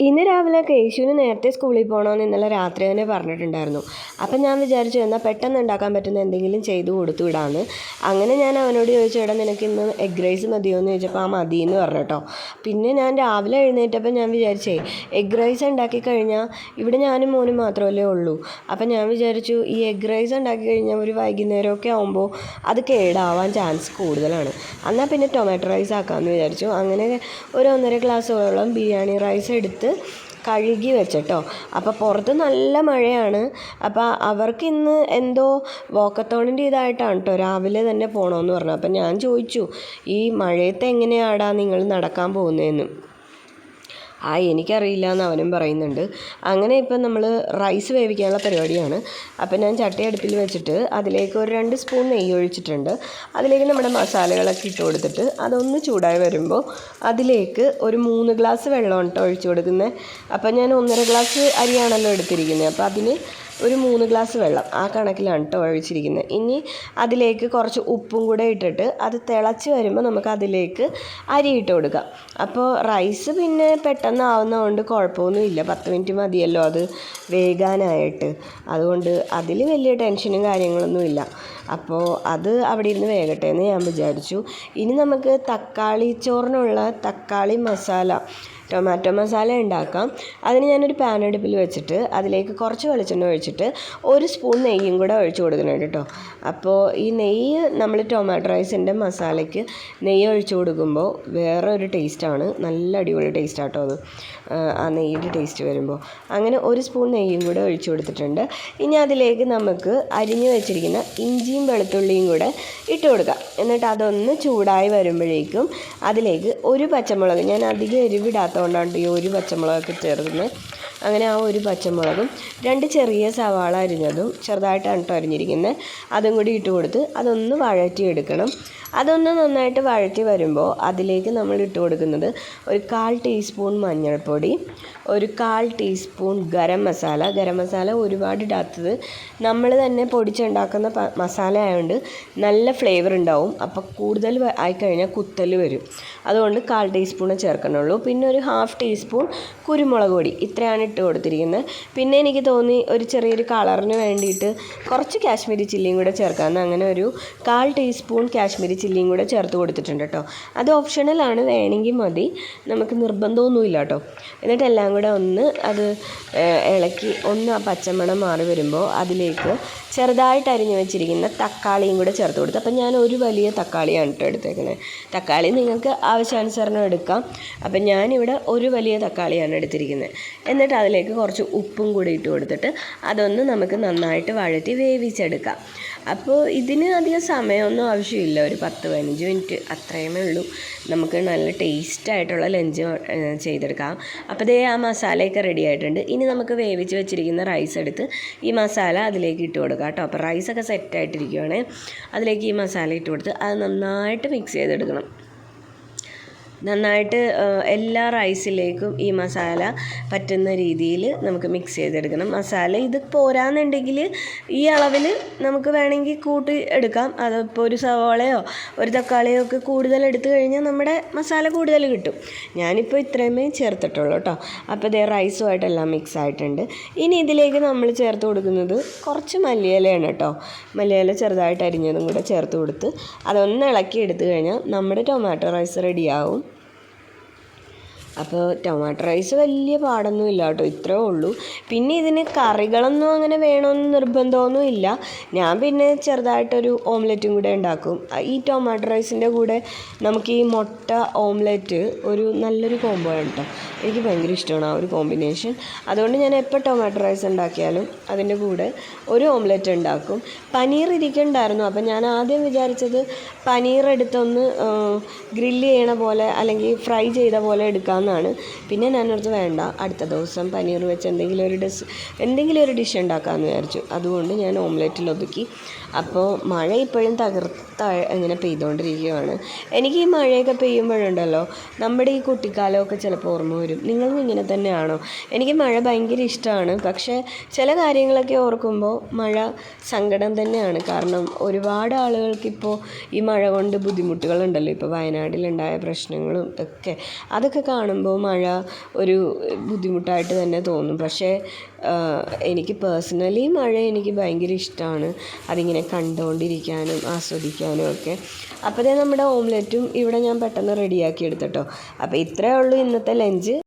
ഇന്ന് രാവിലെ കേശുവിന് നേരത്തെ സ്കൂളിൽ പോകണമെന്ന് ഇന്നലെ രാത്രി തന്നെ പറഞ്ഞിട്ടുണ്ടായിരുന്നു. അപ്പം ഞാൻ വിചാരിച്ചു എന്നാൽ പെട്ടെന്ന് ഉണ്ടാക്കാൻ പറ്റുന്ന എന്തെങ്കിലും ചെയ്ത് കൊടുത്തു വിടാമെന്ന്. അങ്ങനെ ഞാൻ അവനോട് ചോദിച്ചു, എടാ നിനക്ക് ഇന്ന് എഗ് റൈസ് മതിയോ എന്ന് ചോദിച്ചപ്പോൾ ആ മതി എന്ന് പറഞ്ഞു കേട്ടോ. പിന്നെ ഞാൻ രാവിലെ എഴുന്നേറ്റപ്പോൾ ഞാൻ വിചാരിച്ചേ എഗ് റൈസ് ഉണ്ടാക്കി കഴിഞ്ഞാൽ ഇവിടെ ഞാനും മോനും മാത്രമല്ലേ ഉള്ളൂ. അപ്പം ഞാൻ വിചാരിച്ചു ഈ എഗ് റൈസ് ഉണ്ടാക്കി കഴിഞ്ഞാൽ ഒരു വൈകുന്നേരമൊക്കെ ആകുമ്പോൾ അത് കേടാവാൻ ചാൻസ് കൂടുതലാണ്. എന്നാൽ പിന്നെ ടൊമാറ്റോ റൈസ് ആക്കാമെന്ന് വിചാരിച്ചു. അങ്ങനെ ഒരു 1.5 ഗ്ലാസ്സോളം ബിരിയാണി റൈസ് എടുത്ത് കഴുകി വെച്ചിട്ടോ. അപ്പോൾ പുറത്ത് നല്ല മഴയാണ്. അപ്പോൾ അവർക്ക് ഇന്ന് എന്തോ വാക്കത്തോണിൻ്റെ ഇതായിട്ടാണ് കേട്ടോ, രാവിലെ തന്നെ പോകണമെന്ന് പറഞ്ഞു. അപ്പം ഞാൻ ചോദിച്ചു, ഈ മഴയത്ത് എങ്ങനെയാടാ നിങ്ങൾ നടക്കാൻ പോകുന്നതെന്ന്. എനിക്കറിയില്ല എന്ന് അവനും പറയുന്നുണ്ട്. അങ്ങനെ ഇപ്പം നമ്മൾ റൈസ് വേവിക്കാനുള്ള പരിപാടിയാണ്. അപ്പം ഞാൻ ചട്ടി അടുപ്പിൽ വെച്ചിട്ട് അതിലേക്ക് ഒരു 2 സ്പൂൺ നെയ്യ് ഒഴിച്ചിട്ടുണ്ട്. അതിലേക്ക് നമ്മുടെ മസാലകളൊക്കെ ഇട്ട് കൊടുത്തിട്ട് അതൊന്ന് ചൂടായി വരുമ്പോൾ അതിലേക്ക് ഒരു 3 ഗ്ലാസ് വെള്ളമാണ് കേട്ടോ ഒഴിച്ചു കൊടുക്കുന്നത്. അപ്പം ഞാൻ 1.5 ഗ്ലാസ് അരിയാണല്ലോ എടുത്തിരിക്കുന്നത്. അപ്പോൾ അതിന് ഒരു 3 ഗ്ലാസ് വെള്ളം ആ കണക്കിലാണ് കേട്ടോ ഒഴിച്ചിരിക്കുന്നത്. ഇനി അതിലേക്ക് കുറച്ച് ഉപ്പും കൂടെ ഇട്ടിട്ട് അത് തിളച്ച് വരുമ്പോൾ നമുക്ക് അതിലേക്ക് അരി ഇട്ട് കൊടുക്കാം. അപ്പോൾ റൈസ് പിന്നെ പെട്ടെന്ന് ആവുന്നതുകൊണ്ട് കുഴപ്പമൊന്നുമില്ല, 10 മിനിറ്റ് മതിയല്ലോ അത് വേകാനായിട്ട്. അതുകൊണ്ട് അതിൽ വലിയ ടെൻഷനും കാര്യങ്ങളൊന്നുമില്ല. അപ്പോൾ അത് അവിടെ ഇരുന്ന് വേകട്ടെ എന്ന് ഞാൻ വിചാരിച്ചു. ഇനി നമുക്ക് തക്കാളി ചോറിനുള്ള തക്കാളി മസാല, ടൊമാറ്റോ മസാല ഉണ്ടാക്കാം. അതിന് ഞാനൊരു പാൻ അടുപ്പിൽ വെച്ചിട്ട് അതിലേക്ക് കുറച്ച് വെളിച്ചെണ്ണ ഒഴിച്ചിട്ട് 1 സ്പൂൺ നെയ്യും കൂടെ ഒഴിച്ച് കൊടുക്കുന്നുണ്ട് കേട്ടോ. അപ്പോൾ ഈ നെയ്യ് നമ്മൾ ടൊമാറ്റോ റൈസിൻ്റെ മസാലയ്ക്ക് നെയ്യ് ഒഴിച്ച് കൊടുക്കുമ്പോൾ വേറെ ഒരു ടേസ്റ്റാണ്, നല്ല അടിപൊളി ടേസ്റ്റാണ് കേട്ടോ അത്, ആ നെയ്യുടെ ടേസ്റ്റ് വരുമ്പോൾ. അങ്ങനെ 1 സ്പൂൺ നെയ്യും കൂടെ ഒഴിച്ച് കൊടുത്തിട്ടുണ്ട്. ഇനി അതിലേക്ക് നമുക്ക് അരിഞ്ഞ് വെച്ചിരിക്കുന്ന ഇഞ്ചിയും വെളുത്തുള്ളിയും കൂടെ ഇട്ട് കൊടുക്കാം. എന്നിട്ട് അതൊന്ന് ചൂടായി വരുമ്പോഴേക്കും അതിലേക്ക് ഒരു പച്ചമുളക്, ഞാൻ അധികം എരിവിടാത്തതുകൊണ്ടാണ് ഈ ഒരു പച്ചമുളകൊക്കെ ചേർക്കുന്നത്. അങ്ങനെ ആ ഒരു പച്ചമുളകും 2 ചെറിയ സവാള അരിഞ്ഞതും ചെറുതായിട്ടാണ് കേട്ടോ അരിഞ്ഞിരിക്കുന്നത്, അതും കൂടി ഇട്ട് കൊടുത്ത് അതൊന്ന് വഴറ്റിയെടുക്കണം. അതൊന്ന് നന്നായിട്ട് വഴറ്റി വരുമ്പോൾ അതിലേക്ക് നമ്മൾ ഇട്ട് കൊടുക്കുന്നത് ഒരു 1/4 ടീസ്പൂൺ മഞ്ഞൾപ്പൊടി, ഒരു 1/4 ടീസ്പൂൺ ഗരം മസാല ഒരുപാട് ഇടാത്തത്, നമ്മൾ തന്നെ പൊടിച്ചുണ്ടാക്കുന്ന മസാല ആയതുകൊണ്ട് നല്ല ഫ്ലേവർ ഉണ്ടാവും. അപ്പോൾ കൂടുതൽ ആയിക്കഴിഞ്ഞാൽ കുത്തൽ വരും. അതുകൊണ്ട് 1/4 ടീസ്പൂൺ ചേർക്കണുള്ളൂ. പിന്നെ ഒരു 1/2 ടീസ്പൂൺ കുരുമുളക് പൊടി, ഇത്രയാണ് ഇട്ട് കൊടുത്തിരിക്കുന്നത്. പിന്നെ എനിക്ക് തോന്നി ഒരു ചെറിയൊരു കളറിന് വേണ്ടിയിട്ട് കുറച്ച് കാശ്മീരി ചില്ലിയും കൂടെ ചേർക്കാമെന്ന്. അങ്ങനെ ഒരു 1/4 ടീസ്പൂൺ കാശ്മീരി ചില്ലിയും കൂടെ ചേർത്ത് കൊടുത്തിട്ടുണ്ട് കേട്ടോ. അത് ഓപ്ഷണലാണ്, വേണമെങ്കിൽ മതി, നമുക്ക് നിർബന്ധമൊന്നുമില്ല കേട്ടോ. എന്നിട്ട് എല്ലാം കൂടെ ഒന്ന് അത് ഇളക്കി ഒന്ന് ആ പച്ചമണം മാറി വരുമ്പോൾ അതിലേക്ക് ചെറുതായിട്ട് അരിഞ്ഞ് വെച്ചിരിക്കുന്ന തക്കാളിയും കൂടെ ചേർത്ത് കൊടുത്ത്. അപ്പം ഞാൻ ഒരു വലിയ തക്കാളിയാണ് കേട്ടോ എടുത്തേക്കുന്നത്. തക്കാളി നിങ്ങൾക്ക് ആവശ്യാനുസരണം എടുക്കാം. അപ്പം ഞാനിവിടെ ഒരു വലിയ തക്കാളിയാണ് എടുത്തിരിക്കുന്നത്. എന്നിട്ട് അതിലേക്ക് കുറച്ച് ഉപ്പും കൂടി ഇട്ട് കൊടുത്തിട്ട് അതൊന്ന് നമുക്ക് നന്നായിട്ട് വഴറ്റി വേവിച്ചെടുക്കാം. അപ്പോൾ ഇതിന് അധികം സമയമൊന്നും ആവശ്യമില്ല, ഒരു 10-15 മിനിറ്റ് അത്രയുമേ ഉള്ളൂ. നമുക്ക് നല്ല ടേസ്റ്റായിട്ടുള്ള ലഞ്ച് ചെയ്തെടുക്കാം. അപ്പോൾ ദേ ആ മസാലയൊക്കെ റെഡി ആയിട്ടുണ്ട്. ഇനി നമുക്ക് വേവിച്ച് വെച്ചിരിക്കുന്ന റൈസ് എടുത്ത് ഈ മസാല അതിലേക്ക് ഇട്ട് കൊടുക്കാം കേട്ടോ. അപ്പോൾ റൈസൊക്കെ സെറ്റായിട്ടിരിക്കുകയാണ്. അതിലേക്ക് ഈ മസാല ഇട്ട് കൊടുത്ത് അത് നന്നായിട്ട് മിക്സ് ചെയ്തെടുക്കണം. നന്നായിട്ട് എല്ലാ റൈസിലേക്കും ഈ മസാല പറ്റുന്ന രീതിയിൽ നമുക്ക് മിക്സ് ചെയ്തെടുക്കണം. മസാല ഇത് പോരാന്നുണ്ടെങ്കിൽ ഈ അളവിൽ നമുക്ക് വേണമെങ്കിൽ കൂട്ടി എടുക്കാം. അതിപ്പോൾ ഒരു സവാളയോ ഒരു തക്കാളിയോ ഒക്കെ കൂടുതൽ എടുത്തു കഴിഞ്ഞാൽ നമ്മുടെ മസാല കൂടുതൽ കിട്ടും. ഞാനിപ്പോൾ ഇത്രയുമേ ചേർത്തിട്ടുള്ളൂ കേട്ടോ. അപ്പോൾ ഇതേ റൈസുമായിട്ടെല്ലാം മിക്സ് ആയിട്ടുണ്ട്. ഇനി ഇതിലേക്ക് നമ്മൾ ചേർത്ത് കൊടുക്കുന്നത് കുറച്ച് മല്ലിയിലയാണ് കേട്ടോ. മല്ലിയില ചെറുതായിട്ട് അരിഞ്ഞതും കൂടെ ചേർത്ത് കൊടുത്ത് അതൊന്ന് ഇളക്കി എടുത്തു കഴിഞ്ഞാൽ നമ്മുടെ ടൊമാറ്റോ റൈസ് റെഡിയാവും. അപ്പോൾ ടൊമാറ്റോ റൈസ് വലിയ പാടൊന്നുമില്ല കേട്ടോ, ഇത്രയേ ഉള്ളൂ. പിന്നെ ഇതിന് കറികളൊന്നും അങ്ങനെ വേണമെന്ന് നിർബന്ധമൊന്നും ഇല്ല. ഞാൻ പിന്നെ ചെറുതായിട്ടൊരു ഓംലെറ്റും കൂടെ ഉണ്ടാക്കും. ഈ ടൊമാറ്റോ റൈസിൻ്റെ കൂടെ നമുക്ക് ഈ മുട്ട ഓംലെറ്റ് ഒരു നല്ലൊരു കോംബോ ആണ് കേട്ടോ. എനിക്ക് ഭയങ്കര ഇഷ്ടമാണ് ആ ഒരു കോമ്പിനേഷൻ. അതുകൊണ്ട് ഞാൻ എപ്പോൾ ടൊമാറ്റോ റൈസ് ഉണ്ടാക്കിയാലും അതിൻ്റെ കൂടെ ഒരു ഓംലെറ്റ് ഉണ്ടാക്കും. പനീർ ഇരിക്കുന്നുണ്ടായിരുന്നു. അപ്പം ഞാൻ ആദ്യം വിചാരിച്ചത് പനീർ എടുത്തൊന്ന് ഗ്രില്ല് ചെയ്യണ പോലെ അല്ലെങ്കിൽ ഫ്രൈ ചെയ്ത പോലെ എടുക്കാമെന്നാണ്. പിന്നെ ഞാനോർത്ത് വേണ്ട, അടുത്ത ദിവസം പനീർ വെച്ച് എന്തെങ്കിലും ഒരു ഡിഷ് ഉണ്ടാക്കാമെന്ന് വിചാരിച്ചു. അതുകൊണ്ട് ഞാൻ ഓംലെറ്റിൽ ഒതുക്കി. അപ്പോൾ മഴ ഇപ്പോഴും ഇങ്ങനെ പെയ്തുകൊണ്ടിരിക്കുകയാണ്. എനിക്ക് ഈ മഴയൊക്കെ പെയ്യുമ്പോഴുണ്ടല്ലോ നമ്മുടെ ഈ കുട്ടിക്കാലമൊക്കെ ചിലപ്പോൾ ഓർമ്മ വരും. നിങ്ങളും ഇങ്ങനെ തന്നെയാണോ? എനിക്ക് മഴ ഭയങ്കര ഇഷ്ടമാണ്. പക്ഷേ ചില കാര്യങ്ങളൊക്കെ ഓർക്കുമ്പോൾ മഴ സങ്കടം തന്നെയാണ്. കാരണം ഒരുപാട് ആളുകൾക്കിപ്പോൾ ഈ മഴ കൊണ്ട് ബുദ്ധിമുട്ടുകളുണ്ടല്ലോ. ഇപ്പോൾ വയനാട്ടിലുണ്ടായ പ്രശ്നങ്ങളും ഒക്കെ അതൊക്കെ കാണുമ്പോൾ മഴ ഒരു ബുദ്ധിമുട്ടായിട്ട് തന്നെ തോന്നും. പക്ഷേ എനിക്ക് പേഴ്സണലി മഴ എനിക്ക് ഭയങ്കര ഇഷ്ടമാണ്. അതിങ്ങനെ കണ്ടുകൊണ്ടിരിക്കാനും ആസ്വദിക്കാനും ഒക്കെ. അപ്പോൾ നമ്മുടെ ഓംലെറ്റും ഇവിടെ ഞാൻ പെട്ടെന്ന് റെഡിയാക്കി എടുത്തിട്ടോ. അപ്പോൾ ഇത്രയേ ഉള്ളൂ ഇന്നത്തെ ലഞ്ച്.